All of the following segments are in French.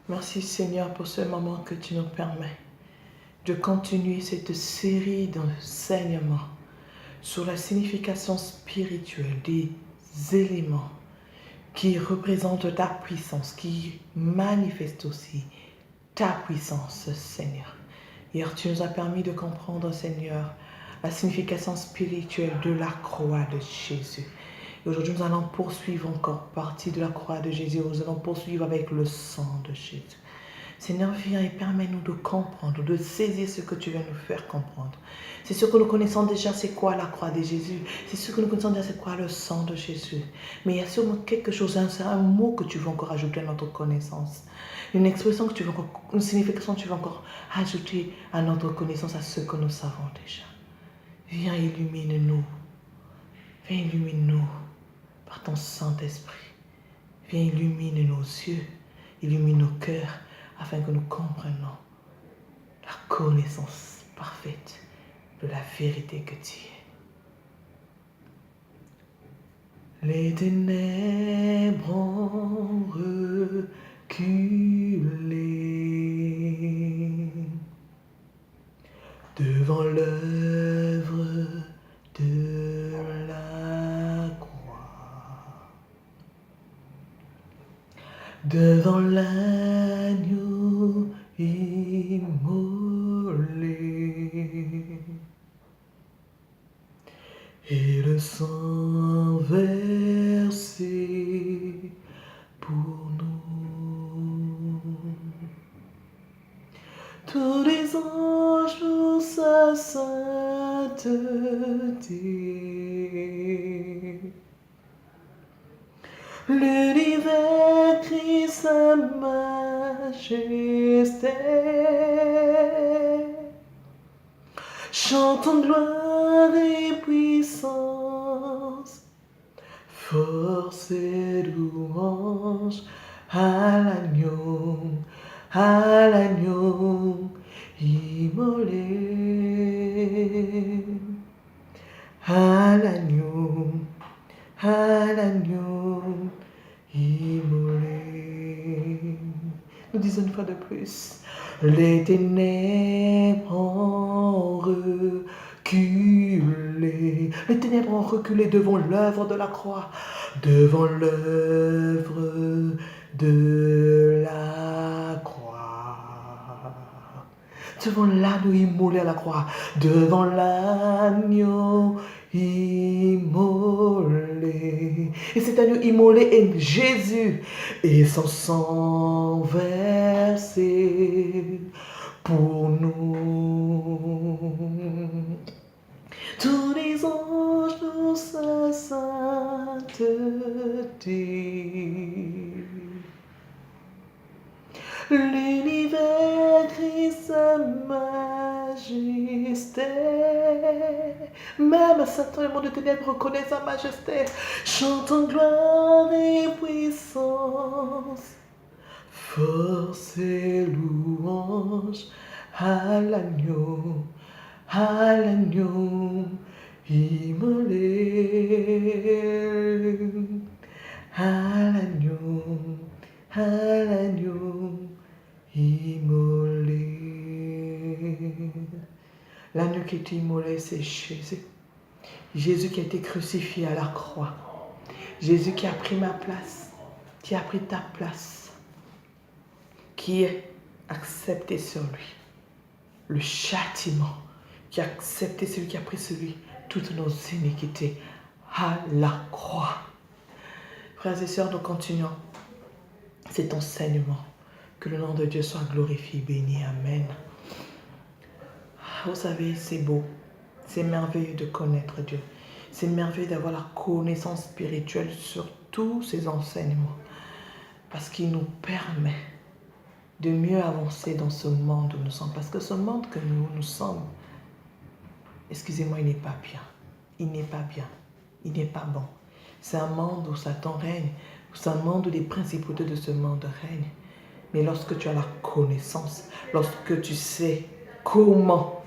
Merci Seigneur pour ce moment que tu nous permets de continuer cette série d'enseignements sur la signification spirituelle des éléments qui représentent ta puissance, qui manifestent aussi ta puissance, Seigneur. Hier, tu nous as permis de comprendre, Seigneur, la signification spirituelle de la croix de Jésus. Et aujourd'hui, nous allons poursuivre encore partie de la croix de Jésus. Nous allons poursuivre avec le sang de Jésus. Seigneur, viens et permets-nous de comprendre, de saisir ce que tu veux nous faire comprendre. C'est sûr que nous connaissons déjà c'est quoi la croix de Jésus. C'est sûr que nous connaissons déjà c'est quoi le sang de Jésus. Mais il y a sûrement quelque chose, un mot que tu veux encore ajouter à notre connaissance. Une expression que tu veux encore, une signification que tu veux encore ajouter à notre connaissance, à ce que nous savons déjà. Viens, illumine-nous. Viens, illumine-nous par ton Saint-Esprit. Viens, illumine nos yeux, illumine nos cœurs, afin que nous comprenions la connaissance parfaite de la vérité que tu es. Les ténèbres ont reculé devant l'œuvre de la croix, devant l'agneau immolé et le sang versé pour nous. Tous les anges pour sa sainteté, l'univers crie sa majesté. Chantons gloire et puissance, force et louange à l'agneau immolé, à l'agneau immolé. Nous disons une fois de plus, les ténèbres ont reculé. Les ténèbres ont reculé devant l'œuvre de la croix, devant l'œuvre de la croix, devant l'agneau immolé à la croix, devant l'agneau immolé. Et cet agneau immolé est Jésus, et son sang versé pour nous. Tous les anges pour sa sainteté, l'univers crie sa majesté. Même Satan et le monde de ténèbres reconnaît sa majesté. Chantons gloire et puissance, force et louange à l'agneau immolé, à l'agneau immolé. L'agneau qui est immolé, c'est Jésus. Jésus qui a été crucifié à la croix. Jésus qui a pris ma place, qui a pris ta place, qui a accepté sur lui le châtiment, qui a accepté celui qui a pris sur lui toutes nos iniquités à la croix. Frères et sœurs, nous continuons cet enseignement. Que le nom de Dieu soit glorifié, béni, amen. Vous savez, c'est beau, c'est merveilleux de connaître Dieu. C'est merveilleux d'avoir la connaissance spirituelle sur tous ces enseignements. Parce qu'il nous permet de mieux avancer dans ce monde où nous sommes. Parce que ce monde que nous sommes, excusez-moi, il n'est pas bien. Il n'est pas bien. Il n'est pas bon. C'est un monde où Satan règne. C'est un monde où les principautés de ce monde règnent. Mais lorsque tu as la connaissance, lorsque tu sais comment,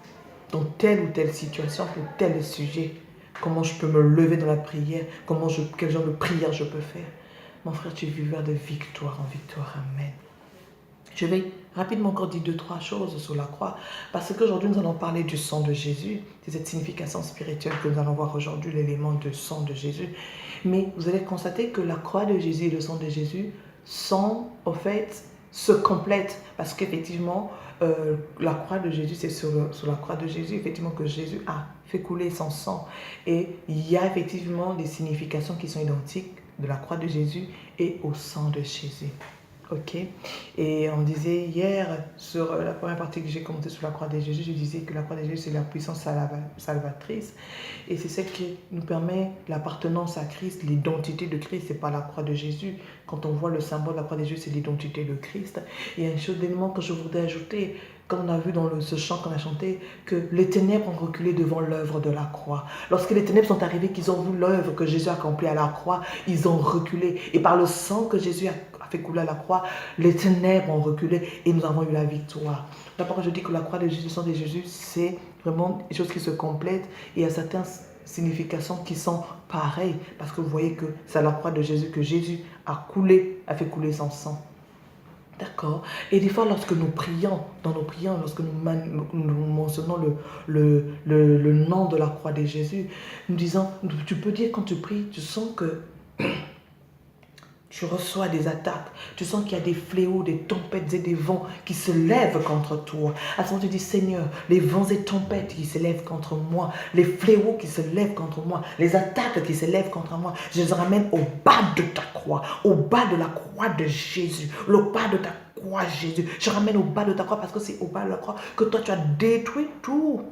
dans telle ou telle situation, pour tel sujet, comment je peux me lever dans la prière, quel genre de prière je peux faire, mon frère, tu vivras de victoire en victoire. Amen. Je vais rapidement encore dire 2-3 choses sur la croix, parce qu'aujourd'hui nous allons parler du sang de Jésus, de cette signification spirituelle que nous allons voir aujourd'hui, l'élément de sang de Jésus. Mais vous allez constater que la croix de Jésus et le sang de Jésus sont, au fait, se complètent, parce qu'effectivement, la croix de Jésus, c'est sur la croix de Jésus, effectivement, que Jésus a fait couler son sang. Et il y a effectivement des significations qui sont identiques de la croix de Jésus et au sang de Jésus. Ok, et on disait hier sur la première partie que j'ai commentée sur la croix de Jésus, je disais que la croix de Jésus c'est la puissance salvatrice et c'est celle qui nous permet l'appartenance à Christ, l'identité de Christ, c'est pas la croix de Jésus. Quand on voit le symbole de la croix de Jésus, c'est l'identité de Christ. Et il y a un chose d'élément que je voudrais ajouter, comme on a vu dans ce chant qu'on a chanté, que les ténèbres ont reculé devant l'œuvre de la croix. Lorsque les ténèbres sont arrivées, qu'ils ont vu l'œuvre que Jésus a accomplie à la croix, ils ont reculé. Et par le sang que Jésus a fait couler à la croix, les ténèbres ont reculé et nous avons eu la victoire. D'abord, je dis que la croix de Jésus, le sang de Jésus, c'est vraiment des choses qui se complètent et il y a certaines significations qui sont pareilles parce que vous voyez que c'est à la croix de Jésus que Jésus a fait couler son sang. D'accord. Et des fois, lorsque nous prions, dans nos prières, lorsque nous mentionnons le nom de la croix de Jésus, nous disons, tu peux dire quand tu pries, tu sens que tu reçois des attaques, tu sens qu'il y a des fléaux, des tempêtes et des vents qui se lèvent contre toi. À ce moment, tu dis, Seigneur, les vents et tempêtes qui se lèvent contre moi, les fléaux qui se lèvent contre moi, les attaques qui se lèvent contre moi, je les ramène au bas de ta croix, au bas de la croix de Jésus, au bas de ta croix, Jésus. Je ramène au bas de ta croix parce que c'est au bas de la croix que toi, tu as détruit tout.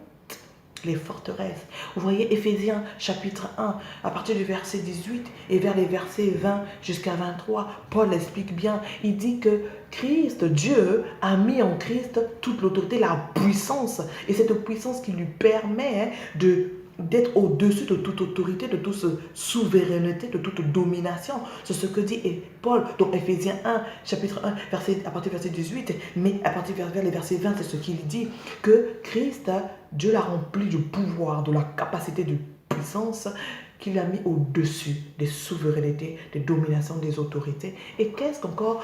Les forteresses. Vous voyez Éphésiens chapitre 1, à partir du verset 18 et vers les versets 20 jusqu'à 23, Paul explique bien, il dit que Christ, Dieu, a mis en Christ toute l'autorité, la puissance, et cette puissance qui lui permet d'être au-dessus de toute autorité, de toute souveraineté, de toute domination. C'est ce que dit Paul. Donc Éphésiens 1, chapitre 1, à partir du verset 18, mais à partir vers les versets 20, c'est ce qu'il dit, que Christ, Dieu l'a rempli du pouvoir, de la capacité de puissance qu'il a mis au-dessus des souverainetés, des dominations, des autorités. Et qu'est-ce qu'encore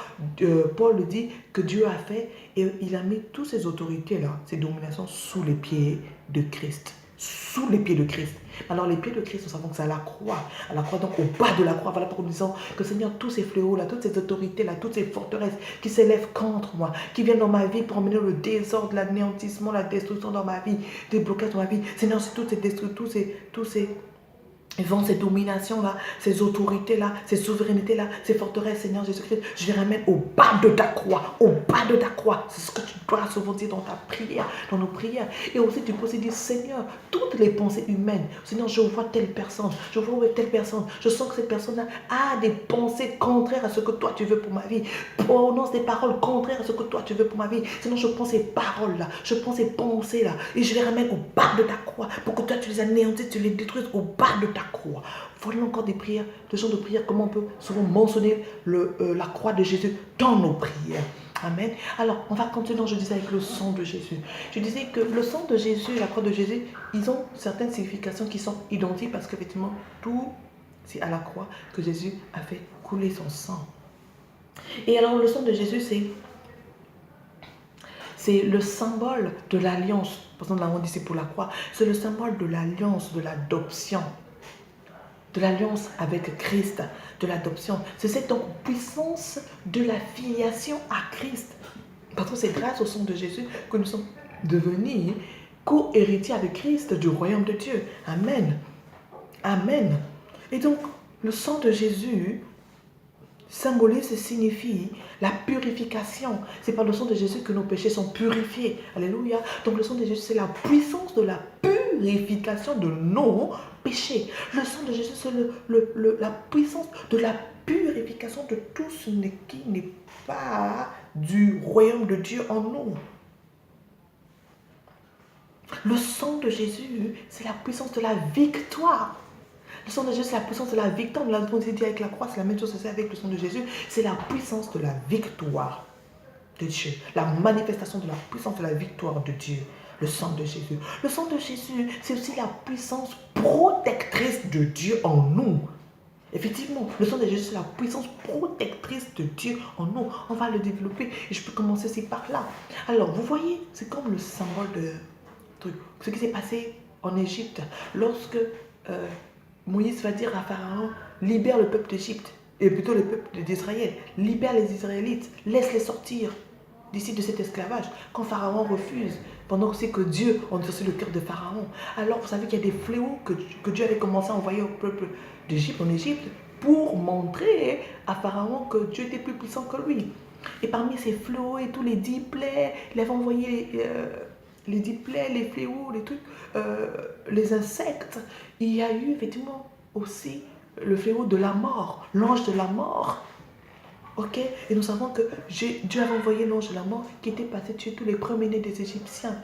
Paul dit que Dieu a fait? Et il a mis toutes ces autorités-là, ces dominations, sous les pieds de Christ. Sous les pieds de Christ. Alors les pieds de Christ, nous savons que c'est à la croix, donc au bas de la croix. Voilà pourquoi nous disons que Seigneur, tous ces fléaux-là, toutes ces autorités-là, toutes ces forteresses qui s'élèvent contre moi, qui viennent dans ma vie pour emmener le désordre, l'anéantissement, la destruction dans ma vie, des blocages dans ma vie. Seigneur, c'est toutes ces destructions, tous ces vents, ces dominations-là, ces autorités-là, ces souverainetés-là, ces forteresses, Seigneur Jésus-Christ, je les ramène au bas de ta croix, au bas de ta croix. C'est ce que tu dois souvent dire dans ta prière, dans nos prières. Et aussi, tu peux aussi dire, Seigneur, toutes les pensées humaines, Seigneur, je vois telle personne, je vois où est telle personne, je sens que cette personne-là a des pensées contraires à ce que toi tu veux pour ma vie, prononce des paroles contraires à ce que toi tu veux pour ma vie. Seigneur, je prends ces paroles-là, je prends ces pensées-là, et je les ramène au bas de ta croix, pour que toi tu les anéantisses, tu les détruises au bas de ta croix. Voilà encore des prières, des genres de prières, comment on peut souvent mentionner la croix de Jésus dans nos prières. Amen. Alors, on va continuer, je disais, avec le sang de Jésus. Je disais que le sang de Jésus et la croix de Jésus, ils ont certaines significations qui sont identiques parce qu'effectivement, tout, c'est à la croix que Jésus a fait couler son sang. Et alors, le sang de Jésus, c'est le symbole de l'alliance. Par exemple, on dit c'est pour la croix. C'est le symbole de l'alliance, de l'adoption. De l'alliance avec Christ, de l'adoption. C'est cette puissance de la filiation à Christ. Parce que c'est grâce au sang de Jésus que nous sommes devenus co-héritiers avec Christ du royaume de Dieu. Amen. Amen. Et donc, le sang de Jésus symbolise et signifie la purification. C'est par le sang de Jésus que nos péchés sont purifiés. Alléluia. Donc, le sang de Jésus, c'est la puissance de la purification de nos péchés. Le sang de Jésus, c'est la puissance de la purification de tout ce qui n'est pas du royaume de Dieu en nous. Le sang de Jésus, c'est la puissance de la victoire. Le sang de Jésus, c'est la puissance de la victoire. Nous l'avons dit avec la croix, c'est la même chose avec le sang de Jésus. C'est la puissance de la victoire de Dieu. La manifestation de la puissance de la victoire de Dieu. Le sang de Jésus. Le sang de Jésus, c'est aussi la puissance protectrice de Dieu en nous. Effectivement, le sang de Jésus, c'est la puissance protectrice de Dieu en nous. On va le développer et je peux commencer aussi par là. Alors, vous voyez, c'est comme le symbole de truc. Ce qui s'est passé en Égypte, lorsque Moïse va dire à Pharaon, libère le peuple d'Égypte, et plutôt le peuple d'Israël, libère les Israélites, laisse-les sortir d'ici de cet esclavage. Quand Pharaon refuse, pendant que c'est que Dieu endurcit le cœur de Pharaon, alors vous savez qu'il y a des fléaux que Dieu avait commencé à envoyer au peuple d'Égypte, en Égypte, pour montrer à Pharaon que Dieu était plus puissant que lui. Et parmi ces fléaux et tous les 10 plaies, il avait envoyé les 10 plaies, les fléaux, les trucs, les insectes. Il y a eu effectivement aussi le fléau de la mort, l'ange de la mort. Ok? Et nous savons que Dieu avait envoyé l'ange de la mort qui était passé tuer tous les premiers-nés des Égyptiens.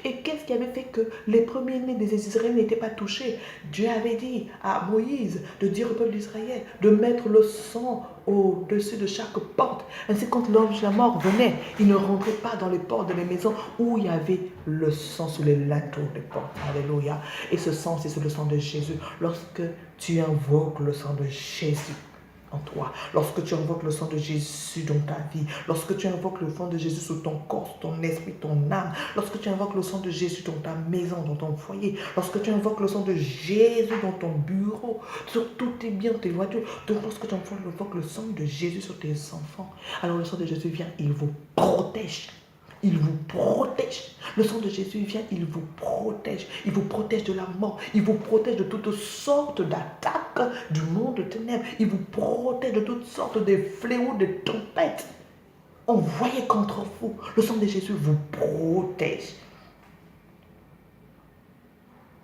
Et qu'est-ce qui avait fait que les premiers-nés des Israéliens n'étaient pas touchés? Dieu avait dit à Moïse de dire au peuple d'Israël de mettre le sang au-dessus de chaque porte. Ainsi, quand l'ange de la mort venait, il ne rentrait pas dans les portes de les maisons où il y avait le sang sous les linteaux des portes. Alléluia. Et ce sang, c'est le sang de Jésus. Lorsque tu invoques le sang de Jésus en toi, lorsque tu invoques le sang de Jésus dans ta vie, lorsque tu invoques le sang de Jésus sur ton corps, ton esprit, ton âme, lorsque tu invoques le sang de Jésus dans ta maison, dans ton foyer, lorsque tu invoques le sang de Jésus dans ton bureau, sur tous tes biens, tes voitures, donc lorsque tu invoques le sang de Jésus sur tes enfants, alors le sang de Jésus vient, il vous protège. Il vous protège. Le sang de Jésus vient, il vous protège. Il vous protège de la mort. Il vous protège de toutes sortes d'attaques du monde de ténèbres. Il vous protège de toutes sortes de fléaux, de tempêtes envoyées contre vous. Le sang de Jésus vous protège.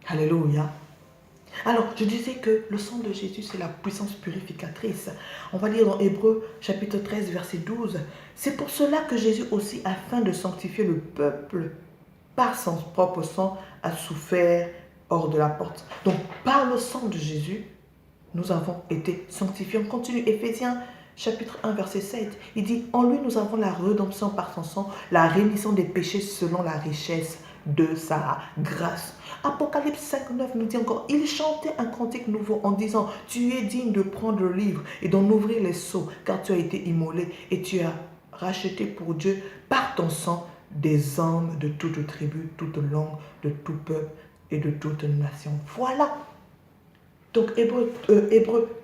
Alléluia. Alors, je disais que le sang de Jésus, c'est la puissance purificatrice. On va lire dans Hébreux, chapitre 13, verset 12. C'est pour cela que Jésus aussi, afin de sanctifier le peuple, par son propre sang, a souffert hors de la porte. Donc, par le sang de Jésus, nous avons été sanctifiés. On continue, Éphésiens, chapitre 1, verset 7. Il dit, en lui, nous avons la rédemption par son sang, la rémission des péchés selon la richesse de sa grâce. Apocalypse 5, 9 nous dit encore, il chantait un cantique nouveau en disant, tu es digne de prendre le livre et d'en ouvrir les sceaux, car tu as été immolé et tu as racheté pour Dieu par ton sang des hommes de toute tribu, toute langue, de tout peuple et de toute nation. Voilà. Donc Hébreux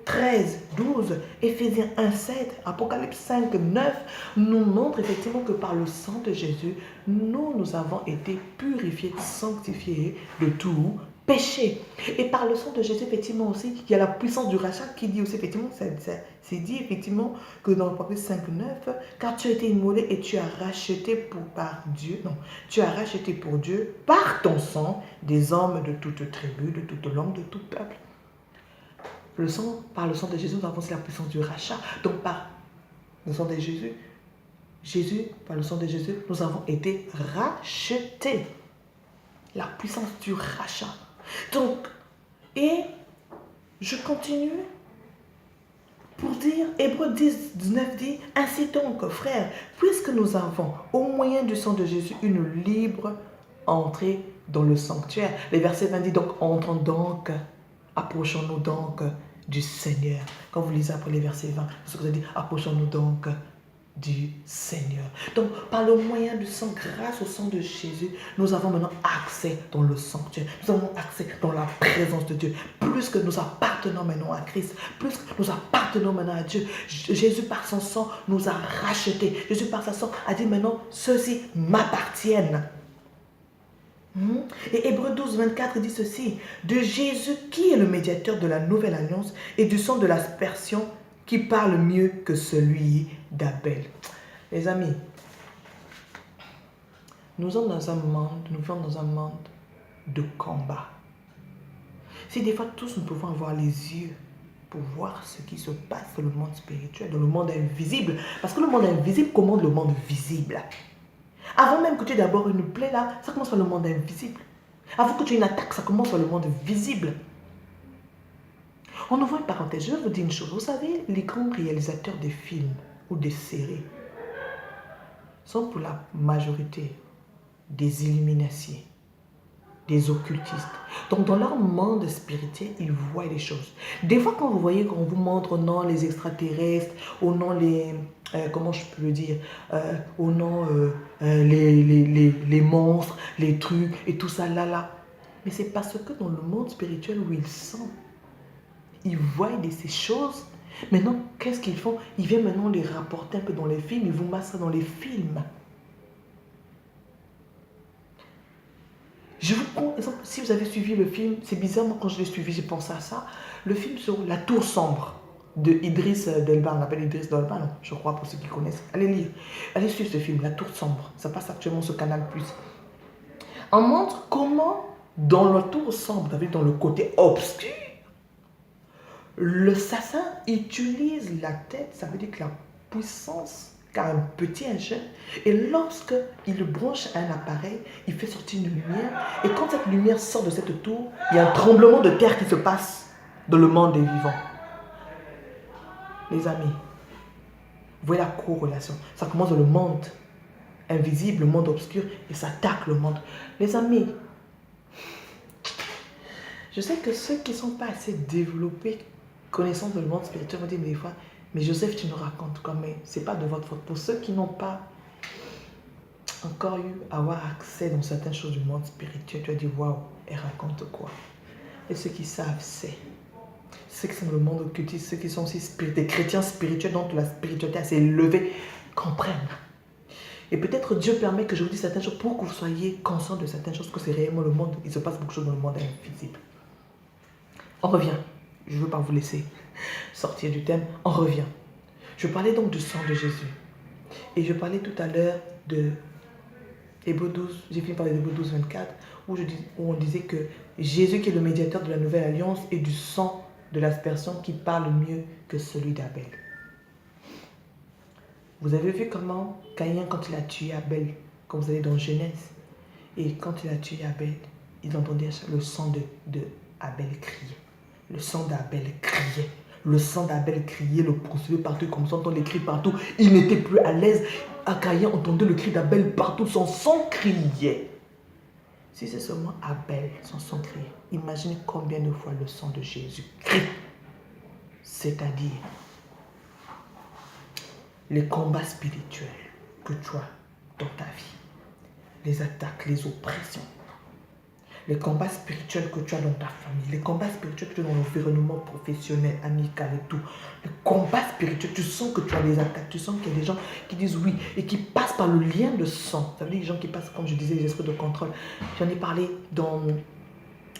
13, 12, Éphésiens 1, 7, Apocalypse 5, 9 nous montrent effectivement que par le sang de Jésus, nous avons été purifiés, sanctifiés de tout péché. Et par le sang de Jésus, effectivement aussi, il y a la puissance du rachat qui dit aussi, effectivement, c'est dit effectivement que dans Apocalypse 5, 9, car tu as été immolé et tu as racheté tu as racheté pour Dieu par ton sang des hommes de toute tribu, de toute langue, de tout peuple. Par le sang de Jésus, nous avons la puissance du rachat. Donc, par le sang de Jésus, par le sang de Jésus, nous avons été rachetés. La puissance du rachat. Donc, et je continue pour dire, Hébreux 10, 19 dit, ainsi donc, frères, puisque nous avons, au moyen du sang de Jésus, une libre entrée dans le sanctuaire. Les versets 20 dit, donc, entrons donc, approchons-nous donc du Seigneur. Quand vous lisez après les versets 20, c'est ce que vous avez dit, approchons-nous donc du Seigneur. Donc, par le moyen du sang, grâce au sang de Jésus, nous avons maintenant accès dans le sanctuaire. Nous avons accès dans la présence de Dieu. Plus que nous appartenons maintenant à Christ, plus que nous appartenons maintenant à Dieu, Jésus par son sang nous a rachetés. Jésus par son sang a dit maintenant, ceux-ci m'appartiennent. Et Hébreux 12, 24 dit ceci, de Jésus qui est le médiateur de la nouvelle alliance et du sang de l'aspersion qui parle mieux que celui d'Abel. Les amis, nous vivons dans un monde de combat. Si des fois tous nous pouvons avoir les yeux pour voir ce qui se passe dans le monde spirituel, dans le monde invisible, parce que le monde invisible commande le monde visible. Avant même que tu aies d'abord une plaie là, ça commence par le monde invisible. Avant que tu aies une attaque, ça commence par le monde visible. On ouvre une parenthèse, je vais vous dire une chose. Vous savez, les grands réalisateurs des films ou des séries sont pour la majorité des illuminaciers. des occultistes. Donc, dans leur monde spirituel, ils voient des choses. Des fois, quand vous voyez qu'on vous montre non les extraterrestres, ou non les... comment je peux le dire ou non les monstres, les trucs et tout ça là. Mais c'est parce que dans le monde spirituel où ils sont, ils voient ces choses. Maintenant, qu'est-ce qu'ils font? Ils viennent maintenant les rapporter un peu dans les films, ils vous mettent ça dans les films. Je vous prends exemple, si vous avez suivi le film, c'est bizarre, moi quand je l'ai suivi, j'ai pensé à ça. Le film sur La Tour Sombre de Idriss Delba, on l'appelle Idriss Delba, non, je crois pour ceux qui connaissent. Allez lire, allez suivre ce film, La Tour Sombre. Ça passe actuellement sur Canal+. On montre comment, dans la Tour Sombre, dans le côté obscur, l'assassin utilise la tête, ça veut dire que la puissance qu'a un petit engin, et lorsque il branche un appareil, il fait sortir une lumière, et quand cette lumière sort de cette tour, il y a un tremblement de terre qui se passe dans le monde des vivants. Les amis, vous voyez la corrélation. Ça commence dans le monde invisible, le monde obscur, et ça attaque le monde. Les amis, je sais que ceux qui ne sont pas assez développés, connaissant le monde spirituel, vont dire mais des fois, mais Joseph, tu nous racontes quoi, mais ce n'est pas de votre faute. Pour ceux qui n'ont pas encore eu à avoir accès dans certaines choses du monde spirituel, tu vas dire waouh, elle raconte quoi. Et ceux qui savent, c'est ceux qui sont dans le monde occultiste, ceux qui sont aussi des chrétiens spirituels dont la spiritualité s'est élevée, comprennent. Et peut-être Dieu permet que je vous dise certaines choses pour que vous soyez conscients de certaines choses, que c'est réellement le monde, il se passe beaucoup de choses dans le monde invisible. On revient. Je ne veux pas vous laisser sortir du thème. On revient. Je parlais donc du sang de Jésus. Et je parlais tout à l'heure de Hébreux 12, j'ai fini par les Hébreux 12, 24, où on disait que Jésus qui est le médiateur de la nouvelle alliance et du sang de l'aspersion qui parle mieux que celui d'Abel. Vous avez vu comment Caïn, quand il a tué Abel, quand vous allez dans Genèse, et quand il a tué Abel, il entendait le sang de Abel crier. Le sang d'Abel criait. Le sang d'Abel criait, le poursuivait partout, comme ça, on entend les cris partout. Il n'était plus à l'aise. Caïn entendait le cri d'Abel partout, son sang criait. Si c'est seulement Abel, son sang criait, imaginez combien de fois le sang de Jésus crie. C'est-à-dire les combats spirituels que tu as dans ta vie, les attaques, les oppressions, les combats spirituels que tu as dans ta famille, les combats spirituels que tu as dans l'environnement professionnel, amical et tout, les combats spirituels, tu sens que tu as des attaques, tu sens qu'il y a des gens qui disent oui et qui passent par le lien de sang. Ça veut dire les gens qui passent, comme je disais, les esprits de contrôle. J'en ai parlé dans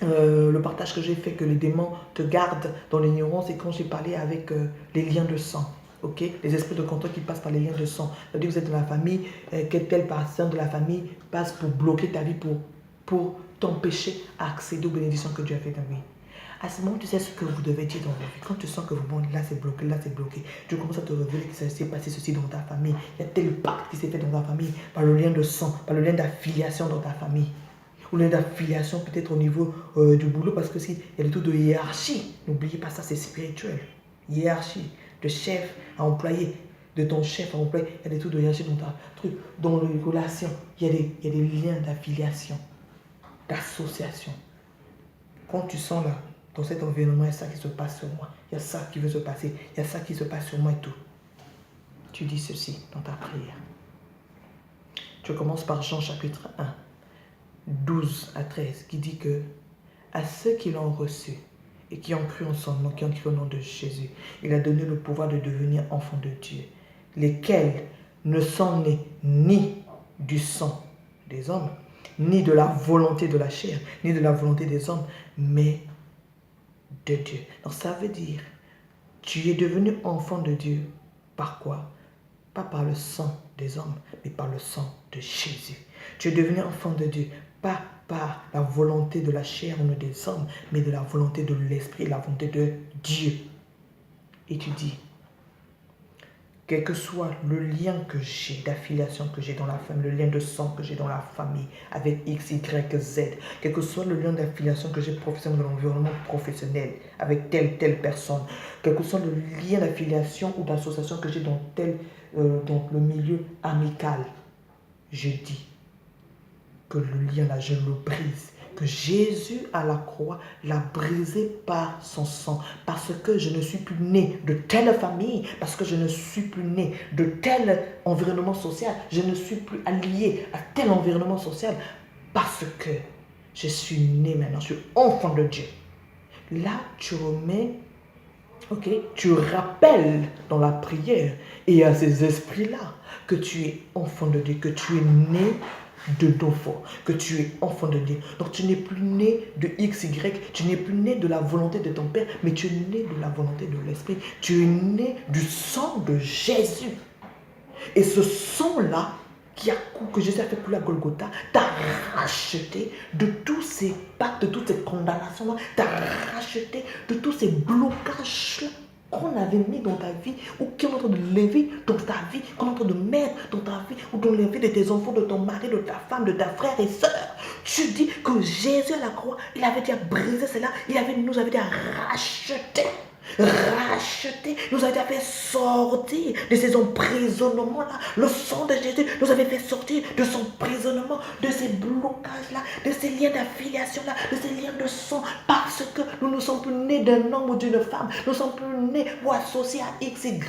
le partage que j'ai fait, que les démons te gardent dans l'ignorance, et quand j'ai parlé avec les liens de sang. Okay? Les esprits de contrôle qui passent par les liens de sang. Ça veut dire que vous êtes dans la famille, quelle telle personne de la famille passe pour bloquer ta vie, pour t'empêcher à accéder aux bénédictions que Dieu a fait dans ta vie. À ce moment, tu sais ce que vous devez dire dans votre vie. Quand tu sens que bon, là c'est bloqué, tu commences à te révéler que ça s'est passé ceci dans ta famille. Il y a tel pacte qui s'est fait dans ta famille, par le lien de sang, par le lien d'affiliation dans ta famille. Ou le lien d'affiliation peut-être au niveau du boulot, parce que s'il y a des trucs de hiérarchie, n'oubliez pas ça, c'est spirituel. Hiérarchie, de chef à employé, de ton chef à employé, il y a des trucs de hiérarchie dans ta truc, dans les relations, il y a des liens d'affiliation, d'association. Quand tu sens là, dans cet environnement, il y a ça qui se passe sur moi, il y a ça qui veut se passer, il y a ça qui se passe sur moi et tout. Tu dis ceci dans ta prière. Tu commences par Jean chapitre 1, 12 à 13, qui dit que à ceux qui l'ont reçu et qui ont cru en son nom, qui ont cru au nom de Jésus, il a donné le pouvoir de devenir enfants de Dieu, lesquels ne sont nés ni du sang des hommes, ni de la volonté de la chair, ni de la volonté des hommes, mais de Dieu. Donc ça veut dire, tu es devenu enfant de Dieu. Par quoi? Pas par le sang des hommes, mais par le sang de Jésus. Tu es devenu enfant de Dieu, pas par la volonté de la chair ou des hommes, mais de la volonté de l'esprit, la volonté de Dieu. Et tu dis, quel que soit le lien que j'ai, d'affiliation que j'ai dans la famille, le lien de sang que j'ai dans la famille, avec X, Y, Z, quel que soit le lien d'affiliation que j'ai professionnel dans l'environnement professionnel, avec telle personne, quel que soit le lien d'affiliation ou d'association que j'ai dans dans le milieu amical, je dis que le lien là, je le brise, que Jésus à la croix l'a brisé par son sang. Parce que je ne suis plus né de telle famille, parce que je ne suis plus né de tel environnement social, je ne suis plus allié à tel environnement social, parce que je suis né maintenant, je suis enfant de Dieu. Là, tu remets, ok, tu rappelles dans la prière et à ces esprits-là que tu es enfant de Dieu, que tu es né de d'enfant, que tu es enfant de Dieu. Donc tu n'es plus né de XY, tu n'es plus né de la volonté de ton Père, mais tu es né de la volonté de l'Esprit. Tu es né du sang de Jésus. Et ce sang-là, que Jésus a fait pour la Golgotha, t'a racheté de tous ces pactes, de toutes ces condamnations-là, t'a racheté de tous ces blocages-là qu'on avait mis dans ta vie ou qu'on est en train de lever dans ta vie, qu'on est en train de mettre dans ta vie ou dans la vie de tes enfants, de ton mari, de ta femme, de ta frère et soeur. Tu dis que Jésus à la croix, il avait déjà brisé cela, nous avait déjà racheté. Racheté, nous a déjà fait sortir de ces emprisonnements-là. Le sang de Jésus nous avait fait sortir de son emprisonnement, de ces blocages-là, de ces liens d'affiliation-là, de ces liens de sang, parce que nous ne sommes plus nés d'un homme ou d'une femme, nous ne sommes plus nés ou associés à XY,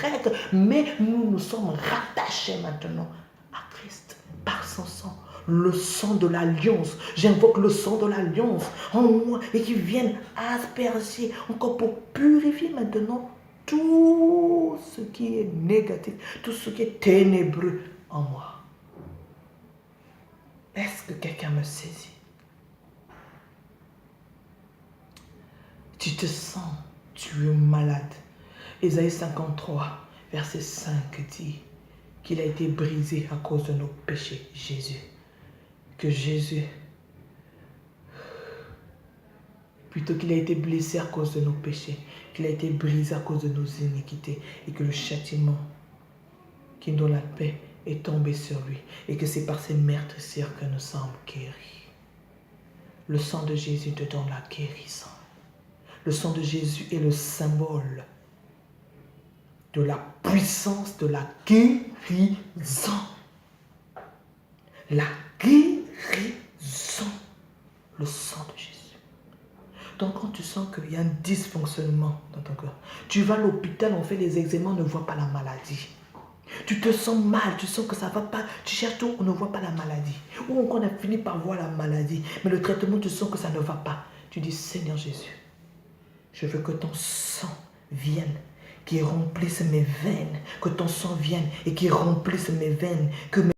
mais nous nous sommes rattachés maintenant à Christ par son sang. Le sang de l'alliance. J'invoque le sang de l'alliance en moi et qui vienne asperger encore pour purifier maintenant tout ce qui est négatif, tout ce qui est ténébreux en moi. Est-ce que quelqu'un me saisit? Tu te sens, tu es malade. Ésaïe 53, verset 5 dit qu'il a été brisé à cause de nos péchés, Jésus. Que Jésus, plutôt qu'il a été blessé à cause de nos péchés, qu'il a été brisé à cause de nos iniquités, et que le châtiment qui nous donne la paix est tombé sur lui, et que c'est par ses meurtrissures que nous sommes guéris. Le sang de Jésus te donne la guérison. Le sang de Jésus est le symbole de la puissance de la guérison. La guérison, le sang de Jésus. Donc quand tu sens qu'il y a un dysfonctionnement dans ton corps, tu vas à l'hôpital, on fait les examens, on ne voit pas la maladie. Tu te sens mal, tu sens que ça ne va pas, tu cherches tout, on ne voit pas la maladie. Ou on a fini par voir la maladie, mais le traitement, tu sens que ça ne va pas. Tu dis, Seigneur Jésus, je veux que ton sang vienne, qui remplisse mes veines, que ton sang vienne et qui remplisse mes veines, que